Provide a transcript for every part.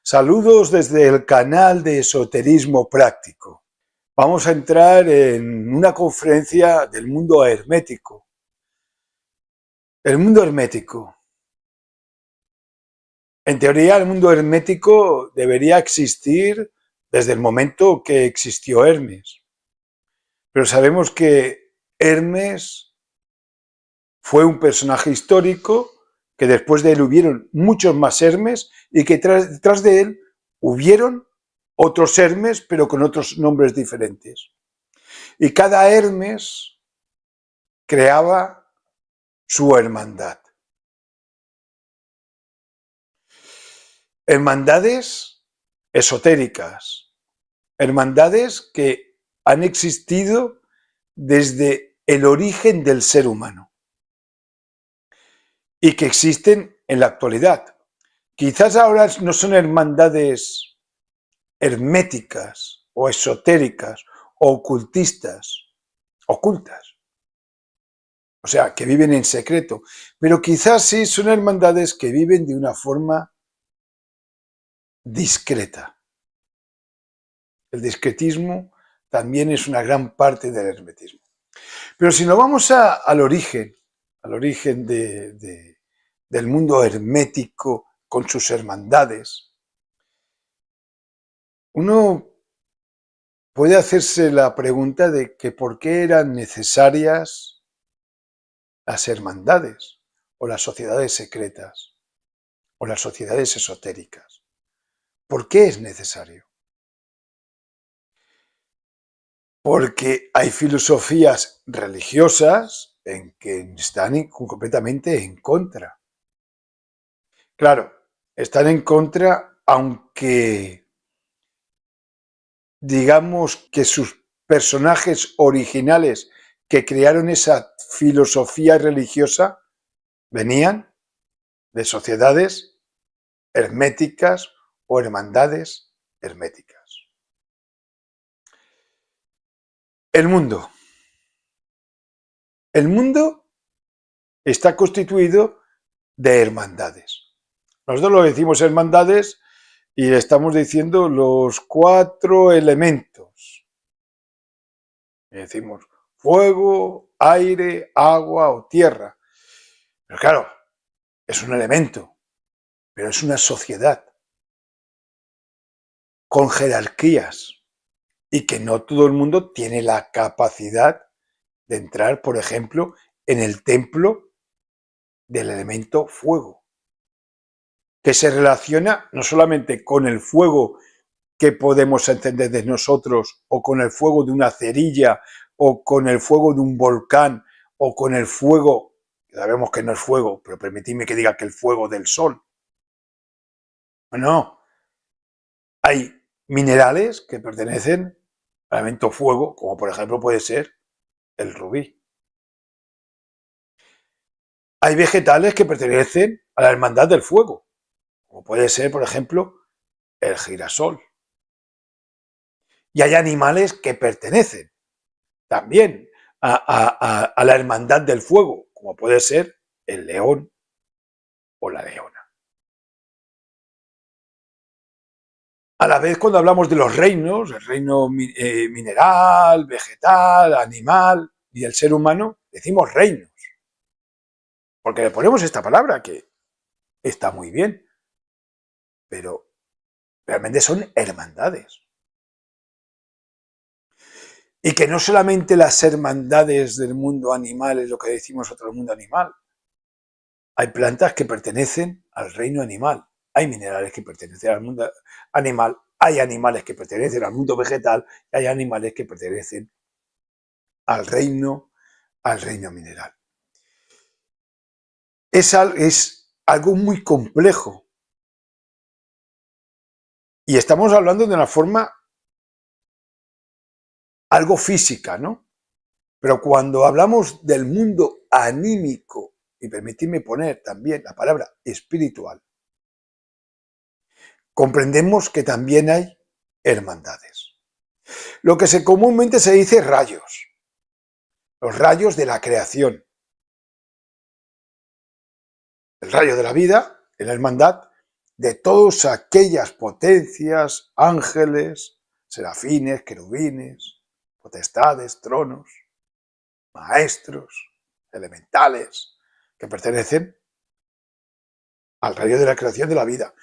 Saludos desde el canal de Esoterismo Práctico. Vamos a entrar en una conferencia del mundo hermético. El mundo hermético. En teoría, el mundo hermético debería existir desde el momento que existió Hermes. Pero sabemos que Hermes fue un personaje histórico, que después de él hubieron muchos más Hermes y que detrás de él hubieron otros Hermes, pero con otros nombres diferentes. Y cada Hermes creaba su hermandad. Hermandades esotéricas, hermandades que han existido desde el origen del ser humano y que existen en la actualidad. Quizás ahora no son hermandades herméticas o esotéricas o ocultistas, ocultas, o sea, que viven en secreto, pero quizás sí son hermandades que viven de una forma discreta. El discretismo también es una gran parte del hermetismo. Pero si nos vamos al origen del mundo hermético con sus hermandades, uno puede hacerse la pregunta de que por qué eran necesarias las hermandades o las sociedades secretas o las sociedades esotéricas. ¿Por qué es necesario? Porque hay filosofías religiosas en que están completamente en contra. Claro, están en contra, aunque digamos que sus personajes originales que crearon esa filosofía religiosa venían de sociedades herméticas o hermandades herméticas. El mundo. El mundo está constituido de hermandades. Nosotros lo decimos hermandades y estamos diciendo los 4 elementos. Y decimos fuego, aire, agua o tierra. Pero claro, es un elemento, pero es una sociedad con jerarquías y que no todo el mundo tiene la capacidad de entrar, por ejemplo, en el templo del elemento fuego, que se relaciona no solamente con el fuego que podemos entender de nosotros, o con el fuego de una cerilla, o con el fuego de un volcán, o con el fuego, sabemos que no es fuego, pero permitidme que diga que el fuego del sol. No, hay minerales que pertenecen al elemento fuego, como por ejemplo puede ser el rubí. Hay vegetales que pertenecen a la hermandad del fuego, como puede ser, por ejemplo, el girasol. Y hay animales que pertenecen también a la hermandad del fuego, como puede ser el león o la leona. A la vez, cuando hablamos de los reinos, el reino mineral, vegetal, animal y el ser humano, decimos reinos. Porque le ponemos esta palabra que está muy bien, pero realmente son hermandades. Y que no solamente las hermandades del mundo animal es lo que decimos nosotros, el mundo animal. Hay plantas que pertenecen al reino animal, hay minerales que pertenecen al mundo animal, hay animales que pertenecen al mundo vegetal y hay animales que pertenecen al reino mineral. Es algo muy complejo y estamos hablando de una forma algo física, ¿no? Pero cuando hablamos del mundo anímico, y permitidme poner también la palabra espiritual, comprendemos que también hay hermandades. Lo que comúnmente se dice rayos, los rayos de la creación. El rayo de la vida, en la hermandad, de todas aquellas potencias, ángeles, serafines, querubines, potestades, tronos, maestros, elementales, que pertenecen al rayo de la creación de la vida.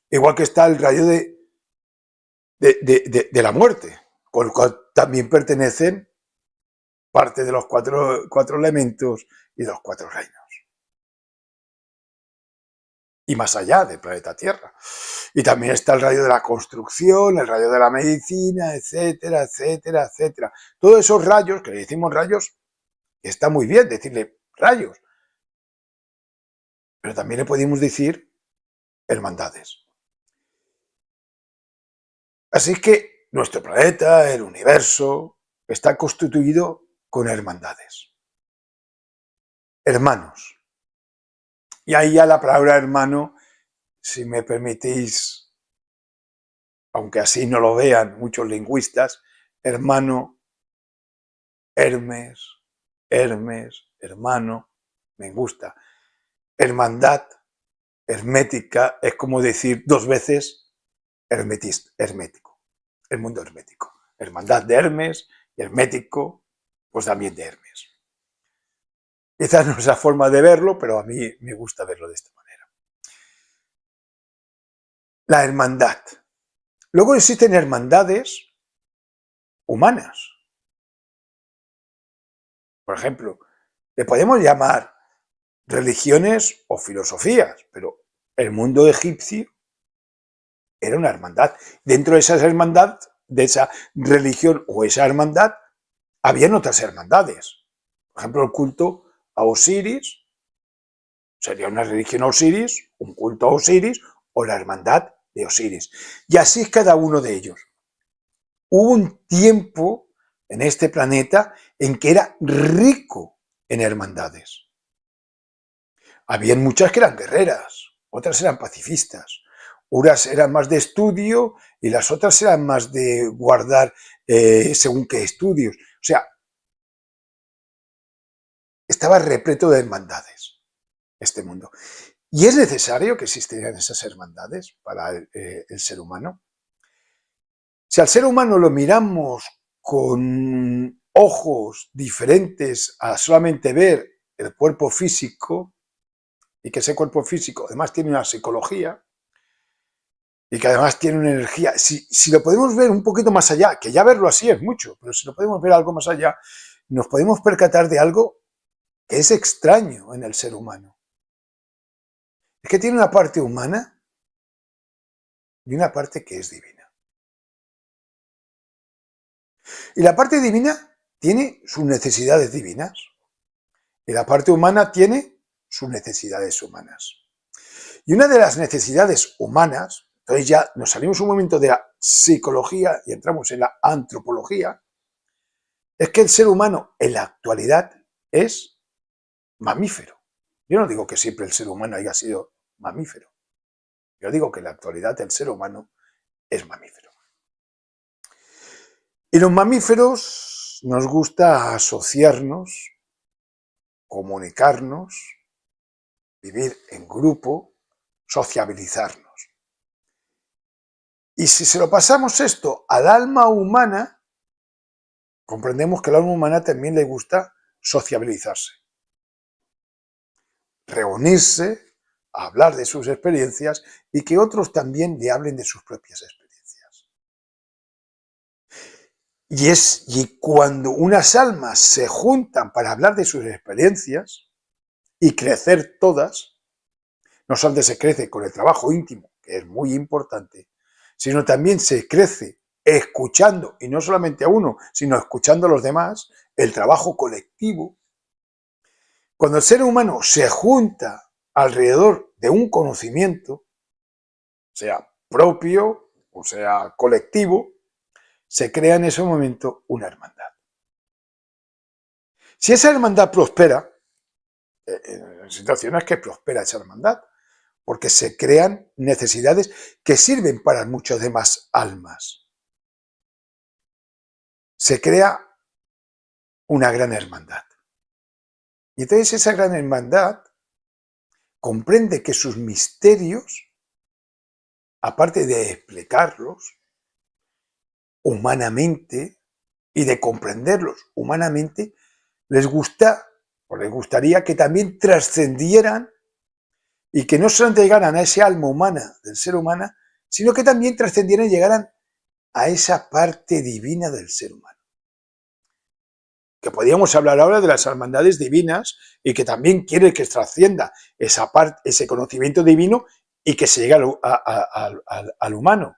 Igual que está el rayo de la muerte, con el cual también pertenecen parte de los cuatro elementos y de los cuatro reinos. Y más allá del planeta Tierra. Y también está el rayo de la construcción, el rayo de la medicina, etcétera, etcétera, etcétera. Todos esos rayos, que le decimos rayos, está muy bien decirle rayos, pero también le podemos decir hermandades. Así que nuestro planeta, el universo, está constituido con hermandades. Hermanos. Y ahí ya la palabra hermano, si me permitís, aunque así no lo vean muchos lingüistas, hermano, Hermes, hermano, me gusta. Hermandad, hermética, es como decir dos veces hermético, el mundo hermético. Hermandad de Hermes y hermético, pues también de Hermes. Quizás no es la forma de verlo, pero a mí me gusta verlo de esta manera. La hermandad. Luego existen hermandades humanas. Por ejemplo, le podemos llamar religiones o filosofías, pero el mundo egipcio era una hermandad. Dentro de esa hermandad, de esa religión o esa hermandad, habían otras hermandades. Por ejemplo, el culto a Osiris, sería una religión a Osiris, un culto a Osiris o la hermandad de Osiris. Y así es cada uno de ellos. Hubo un tiempo en este planeta en que era rico en hermandades. Habían muchas que eran guerreras, otras eran pacifistas, unas eran más de estudio y las otras eran más de guardar según qué estudios. O sea, estaba repleto de hermandades este mundo. ¿Y es necesario que existieran esas hermandades para el ser humano? Si al ser humano lo miramos con ojos diferentes a solamente ver el cuerpo físico, y que ese cuerpo físico además tiene una psicología, y que además tiene una energía, si lo podemos ver un poquito más allá, que ya verlo así es mucho, pero si lo podemos ver algo más allá, nos podemos percatar de algo que es extraño en el ser humano. Es que tiene una parte humana y una parte que es divina. Y la parte divina tiene sus necesidades divinas y la parte humana tiene sus necesidades humanas. Y una de las necesidades humanas, entonces ya nos salimos un momento de la psicología y entramos en la antropología, es que el ser humano en la actualidad es mamífero. Yo no digo que siempre el ser humano haya sido mamífero. Yo digo que en la actualidad el ser humano es mamífero. Y los mamíferos nos gusta asociarnos, comunicarnos, vivir en grupo, sociabilizarnos. Y si se lo pasamos esto al alma humana, comprendemos que al alma humana también le gusta sociabilizarse, reunirse, hablar de sus experiencias y que otros también le hablen de sus propias experiencias. Y cuando unas almas se juntan para hablar de sus experiencias y crecer todas, no solamente se crece con el trabajo íntimo, que es muy importante, sino también se crece escuchando, y no solamente a uno, sino escuchando a los demás, el trabajo colectivo. Cuando el ser humano se junta alrededor de un conocimiento, sea propio o sea colectivo, se crea en ese momento una hermandad. Si esa hermandad prospera, en situaciones que prospera esa hermandad, porque se crean necesidades que sirven para muchas demás almas. Se crea una gran hermandad. Y entonces esa gran hermandad comprende que sus misterios aparte de explicarlos humanamente y de comprenderlos humanamente, les gustaría que también trascendieran y que no solo llegaran a ese alma humana del ser humano, sino que también trascendieran y llegaran a esa parte divina del ser humano. Que podríamos hablar ahora de las hermandades divinas y que también quiere que trascienda esa parte, ese conocimiento divino y que se llegue al humano.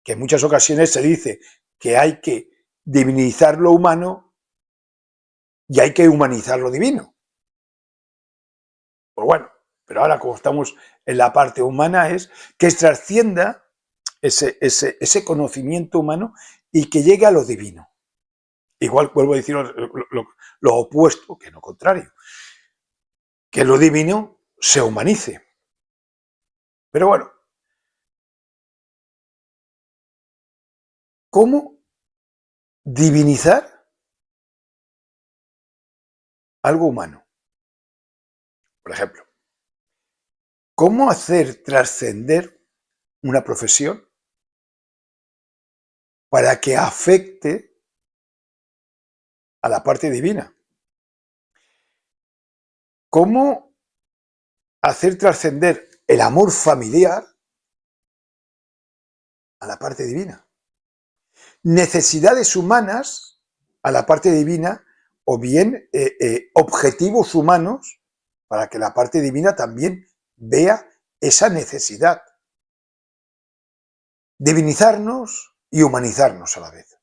Que en muchas ocasiones se dice que hay que divinizar lo humano y hay que humanizar lo divino. Pues bueno, pero ahora como estamos en la parte humana es que trascienda ese conocimiento humano y que llegue a lo divino. Igual vuelvo a decir lo opuesto, que lo contrario, que lo divino se humanice. Pero bueno, ¿cómo divinizar algo humano? Por ejemplo, ¿cómo hacer trascender una profesión para que afecte a la parte divina? ¿Cómo hacer trascender el amor familiar a la parte divina? Necesidades humanas a la parte divina o bien objetivos humanos para que la parte divina también vea esa necesidad. Divinizarnos y humanizarnos a la vez.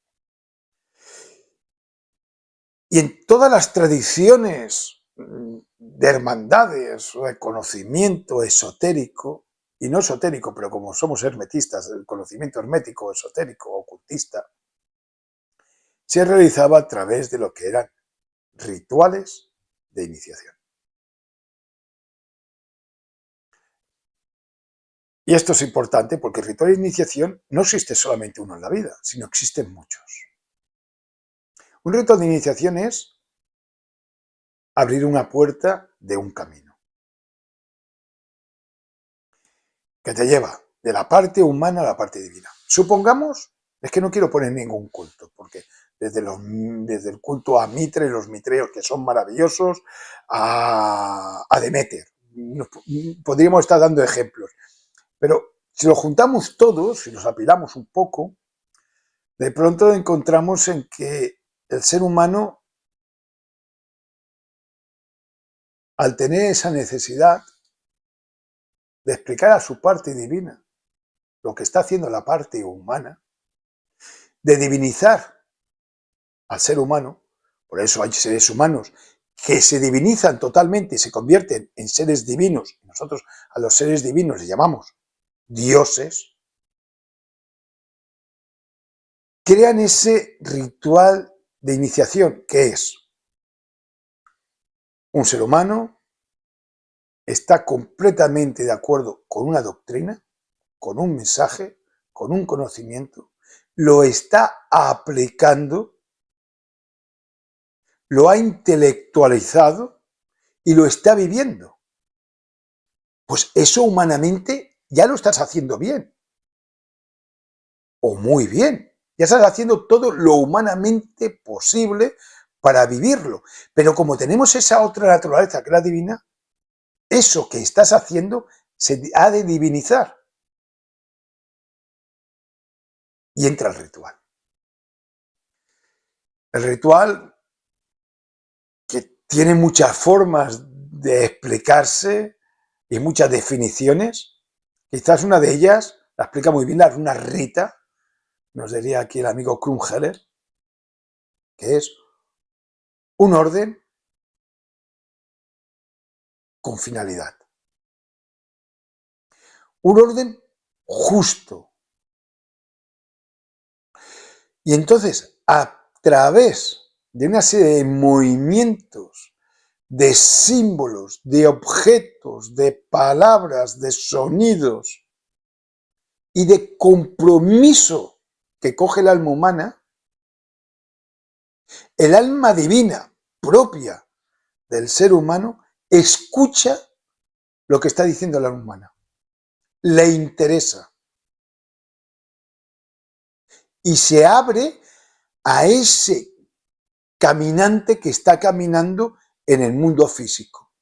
Y en todas las tradiciones de hermandades o de conocimiento esotérico, y no esotérico, pero como somos hermetistas, el conocimiento hermético, esotérico, ocultista, se realizaba a través de lo que eran rituales de iniciación. Y esto es importante porque el ritual de iniciación no existe solamente uno en la vida, sino existen muchos. Un ritual de iniciación es abrir una puerta de un camino que te lleva de la parte humana a la parte divina. Supongamos, es que no quiero poner ningún culto, porque desde el culto a Mitre, los mitreos que son maravillosos, a Deméter, podríamos estar dando ejemplos, pero si lo juntamos todos, si los apilamos un poco, de pronto encontramos en que el ser humano, al tener esa necesidad de explicar a su parte divina lo que está haciendo la parte humana, de divinizar al ser humano, por eso hay seres humanos que se divinizan totalmente y se convierten en seres divinos, y nosotros a los seres divinos les llamamos dioses, crean ese ritual de iniciación, que es un ser humano está completamente de acuerdo con una doctrina, con un mensaje, con un conocimiento, lo está aplicando, lo ha intelectualizado y lo está viviendo. Pues eso humanamente ya lo estás haciendo bien. O muy bien. Ya estás haciendo todo lo humanamente posible para vivirlo. Pero como tenemos esa otra naturaleza que es la divina, eso que estás haciendo se ha de divinizar. Y entra el ritual. El ritual, que tiene muchas formas de explicarse y muchas definiciones, quizás una de ellas la explica muy bien la runa Rita, nos diría aquí el amigo Krumheller, que es un orden con finalidad. Un orden justo. Y entonces, a través de una serie de movimientos, de símbolos, de objetos, de palabras, de sonidos y de compromiso que coge el alma humana, el alma divina propia del ser humano escucha lo que está diciendo el alma humana. Le interesa. y se abre a ese caminante que está caminando en el mundo físico.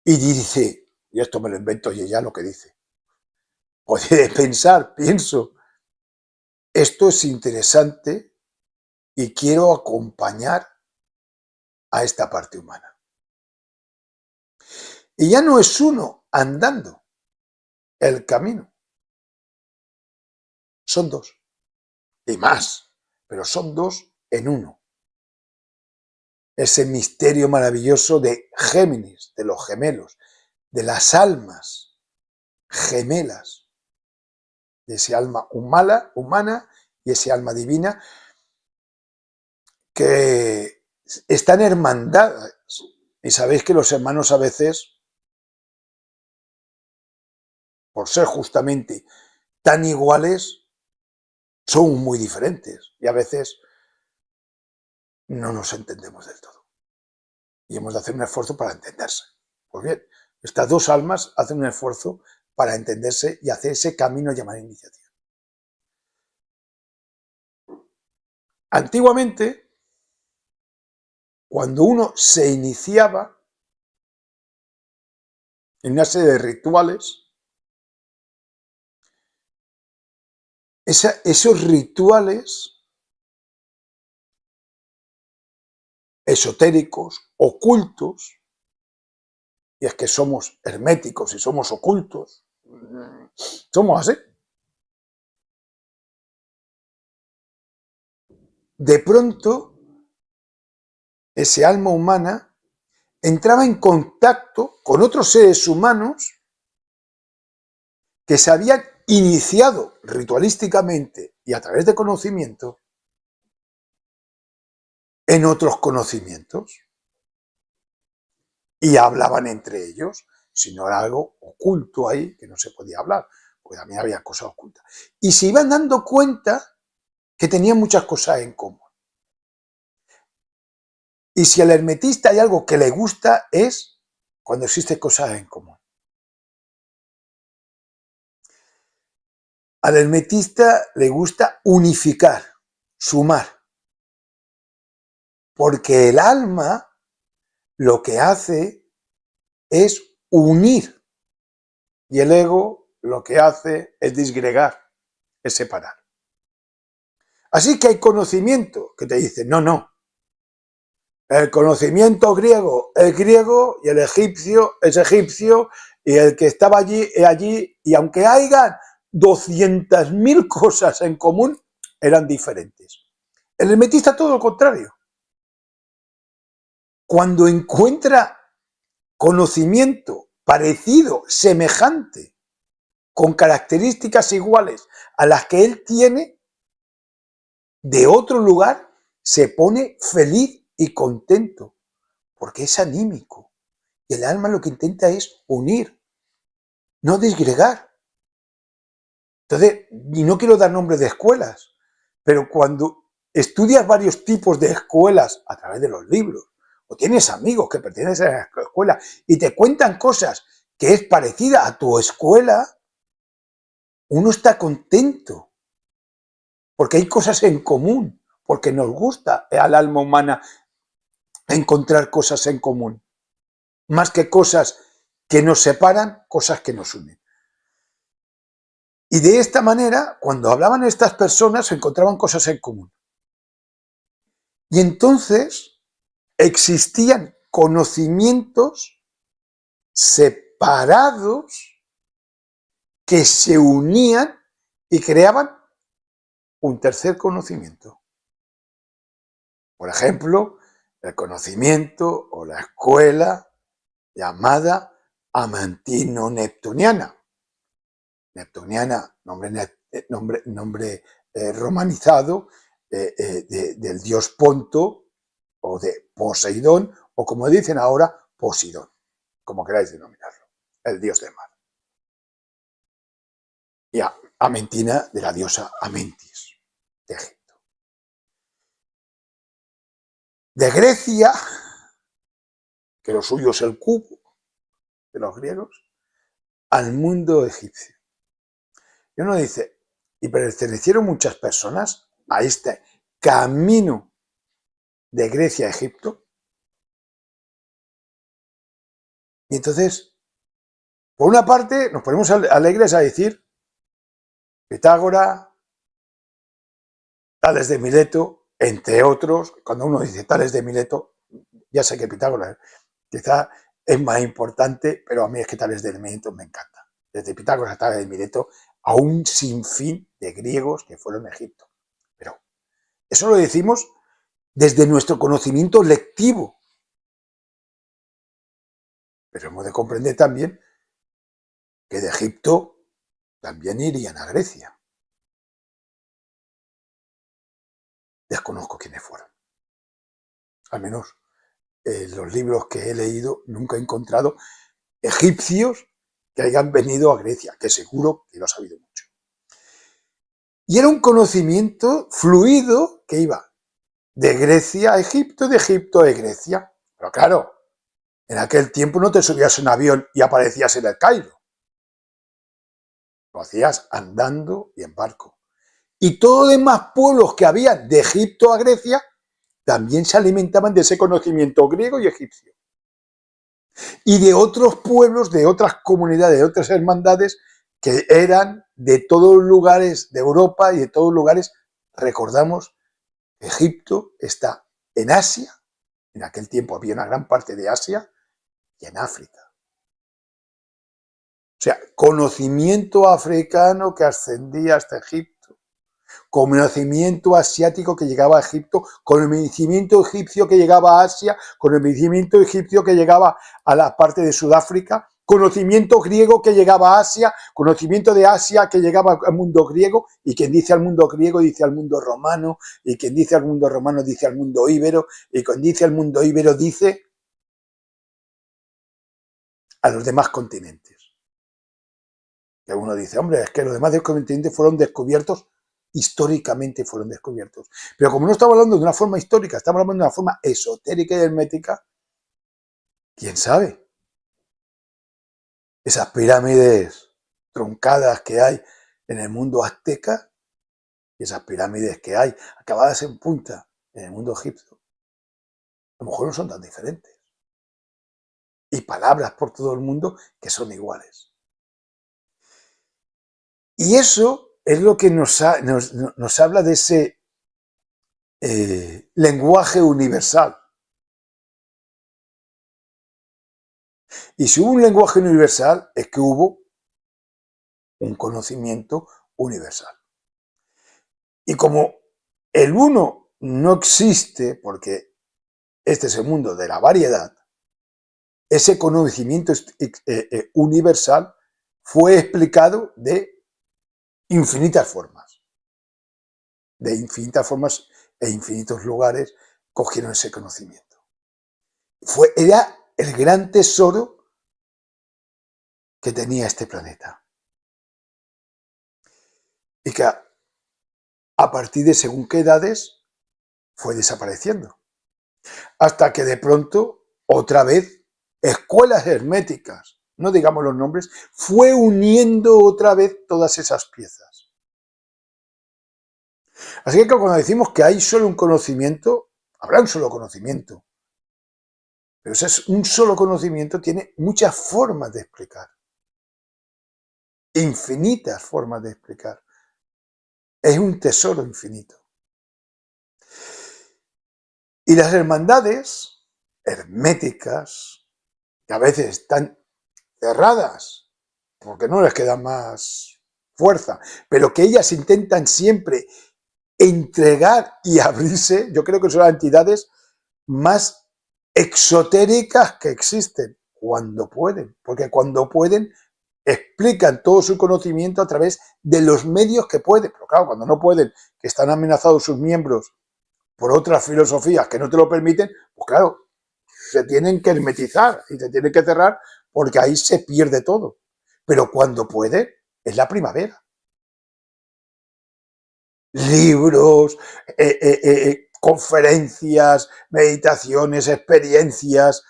Y dice, y esto me lo invento y ella lo que dice, puede pensar, pienso, esto es interesante y quiero acompañar a esta parte humana. Y ya no es uno andando el camino, son dos y más, pero son dos en uno. Ese misterio maravilloso de Géminis, de los gemelos, de las almas gemelas, de ese alma humana y ese alma divina que están hermandadas. Y sabéis que los hermanos a veces, por ser justamente tan iguales, son muy diferentes y a veces no nos entendemos del todo. Y hemos de hacer un esfuerzo para entenderse. Pues bien, estas dos almas hacen un esfuerzo para entenderse y hacer ese camino llamado iniciación. Antiguamente, cuando uno se iniciaba en una serie de rituales, esos rituales esotéricos, ocultos, y es que somos herméticos y somos ocultos, somos así. De pronto, ese alma humana entraba en contacto con otros seres humanos que se habían iniciado ritualísticamente y a través de conocimiento en otros conocimientos y hablaban entre ellos, si no era algo oculto ahí que no se podía hablar, porque también había cosas ocultas. Y se iban dando cuenta que tenían muchas cosas en común. Y si al hermetista hay algo que le gusta es cuando existen cosas en común. Al hermetista le gusta unificar, sumar, porque el alma lo que hace es unir y el ego lo que hace es disgregar, es separar. Así que hay conocimiento que te dice, no, el conocimiento griego es griego y el egipcio es egipcio y el que estaba allí es allí, y aunque hayan 200.000 cosas en común, eran diferentes. El hermetista todo lo contrario. Cuando encuentra conocimiento parecido, semejante, con características iguales a las que él tiene, de otro lugar, se pone feliz y contento, porque es anímico. Y el alma lo que intenta es unir, no disgregar. Entonces, y no quiero dar nombres de escuelas, pero cuando estudias varios tipos de escuelas a través de los libros, o tienes amigos que pertenecen a la escuela y te cuentan cosas que es parecida a tu escuela, uno está contento, porque hay cosas en común, porque nos gusta al alma humana encontrar cosas en común, más que cosas que nos separan, cosas que nos unen. Y de esta manera, cuando hablaban estas personas, encontraban cosas en común. Y entonces existían conocimientos separados que se unían y creaban un tercer conocimiento. Por ejemplo, el conocimiento o la escuela llamada amantino-neptuniana. Neptuniana, nombre romanizado del dios Ponto o de Poseidón, o como dicen ahora, Posidón, como queráis denominarlo, el dios del mar. Y Amentina, de la diosa Amentis, de Egipto. De Grecia, que lo suyo es el cubo de los griegos, al mundo egipcio. Y uno dice, y pertenecieron muchas personas a este camino de Grecia a Egipto. Y entonces, por una parte, nos ponemos alegres a decir Pitágoras, Tales de Mileto, entre otros. Cuando uno dice Tales de Mileto, ya sé que Pitágoras quizá es más importante, pero a mí es que Tales de Mileto me encanta. Desde Pitágoras a Tales de Mileto, a un sinfín de griegos que fueron a Egipto. Pero eso lo decimos desde nuestro conocimiento lectivo. Pero hemos de comprender también que de Egipto también irían a Grecia. Desconozco quiénes fueron. Al menos en los libros que he leído nunca he encontrado egipcios que hayan venido a Grecia, que seguro que lo ha sabido mucho. Y era un conocimiento fluido que iba de Grecia a Egipto y de Egipto a Grecia. Pero claro, en aquel tiempo no te subías en un avión y aparecías en el Cairo. Lo hacías andando y en barco. Y todos los demás pueblos que había de Egipto a Grecia también se alimentaban de ese conocimiento griego y egipcio. Y de otros pueblos, de otras comunidades, de otras hermandades que eran de todos los lugares de Europa y de todos los lugares. Recordamos, Egipto está en Asia, en aquel tiempo había una gran parte de Asia, y en África. O sea, conocimiento africano que ascendía hasta Egipto, conocimiento asiático que llegaba a Egipto, conocimiento egipcio que llegaba a Asia, conocimiento egipcio que llegaba a la parte de Sudáfrica, conocimiento griego que llegaba a Asia, conocimiento de Asia que llegaba al mundo griego, y quien dice al mundo griego dice al mundo romano, y quien dice al mundo romano dice al mundo íbero, y quien dice al mundo íbero dice a los demás continentes. Que uno dice, hombre, es que los demás continentes fueron descubiertos, históricamente fueron descubiertos. Pero como no estamos hablando de una forma histórica, estamos hablando de una forma esotérica y hermética, ¿quién sabe? Esas pirámides truncadas que hay en el mundo azteca y esas pirámides que hay acabadas en punta en el mundo egipcio, a lo mejor no son tan diferentes. Y palabras por todo el mundo que son iguales. Y eso es lo que nos habla de ese lenguaje universal. Y si hubo un lenguaje universal, es que hubo un conocimiento universal. Y como el uno no existe, porque este es el mundo de la variedad, ese conocimiento universal fue explicado de infinitas formas. De infinitas formas e infinitos lugares cogieron ese conocimiento. Era el gran tesoro que tenía este planeta. Y que a partir de según qué edades fue desapareciendo. Hasta que de pronto, otra vez, escuelas herméticas, no digamos los nombres, fue uniendo otra vez todas esas piezas. Así que cuando decimos que hay solo un conocimiento, habrá un solo conocimiento. Pero ese un solo conocimiento tiene muchas formas de explicar. Infinitas formas de explicar. Es un tesoro infinito. Y las hermandades herméticas, que a veces están cerradas, porque no les queda más fuerza, pero que ellas intentan siempre entregar y abrirse, yo creo que son las entidades más exotéricas que existen, cuando pueden, porque cuando pueden explican todo su conocimiento a través de los medios que pueden, pero claro, cuando no pueden, que están amenazados sus miembros por otras filosofías que no te lo permiten, pues claro, se tienen que hermetizar y se tienen que cerrar porque ahí se pierde todo. Pero cuando puede, es la primavera. Libros, conferencias, meditaciones, experiencias,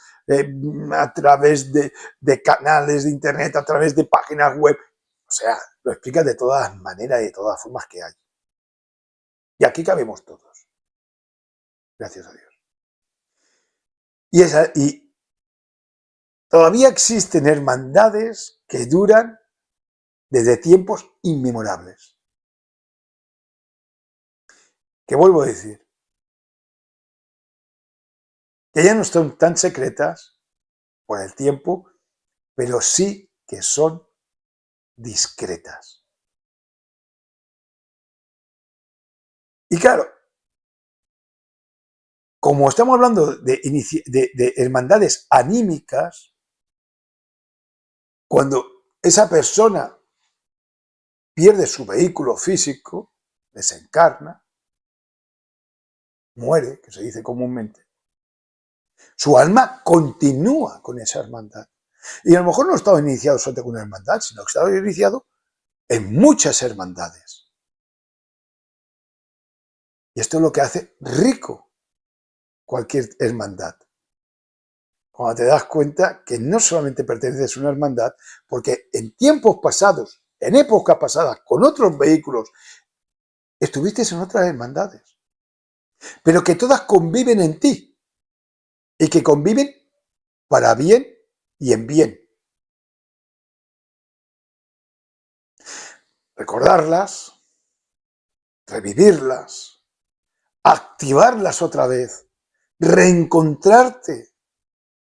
a través de canales de internet, a través de páginas web, O sea, lo explica de todas las maneras y de todas las formas que hay. Y aquí cabemos todos. Gracias a Dios. Y todavía existen hermandades que duran desde tiempos inmemorables. Que vuelvo a decir, que ya no son tan secretas por el tiempo, pero sí que son discretas. Y claro, como estamos hablando de hermandades anímicas, cuando esa persona pierde su vehículo físico, desencarna, muere, que se dice comúnmente, su alma continúa con esa hermandad. Y a lo mejor no estaba iniciado solo con una hermandad, sino que estaba iniciado en muchas hermandades. Y esto es lo que hace rico cualquier hermandad. Cuando te das cuenta que no solamente perteneces a una hermandad, porque en tiempos pasados, en épocas pasadas, con otros vehículos, estuviste en otras hermandades, pero que todas conviven en ti y que conviven para bien y en bien. Recordarlas, revivirlas, activarlas otra vez, reencontrarte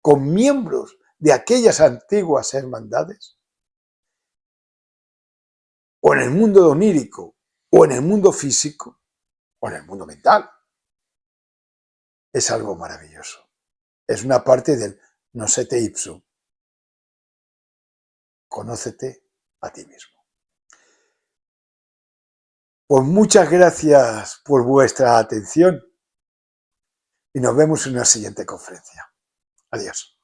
con miembros de aquellas antiguas hermandades, o en el mundo onírico, o en el mundo físico, o en el mundo mental. Es algo maravilloso. Es una parte del nocete ipsum. Conócete a ti mismo. Pues muchas gracias por vuestra atención y nos vemos en una siguiente conferencia. Adiós.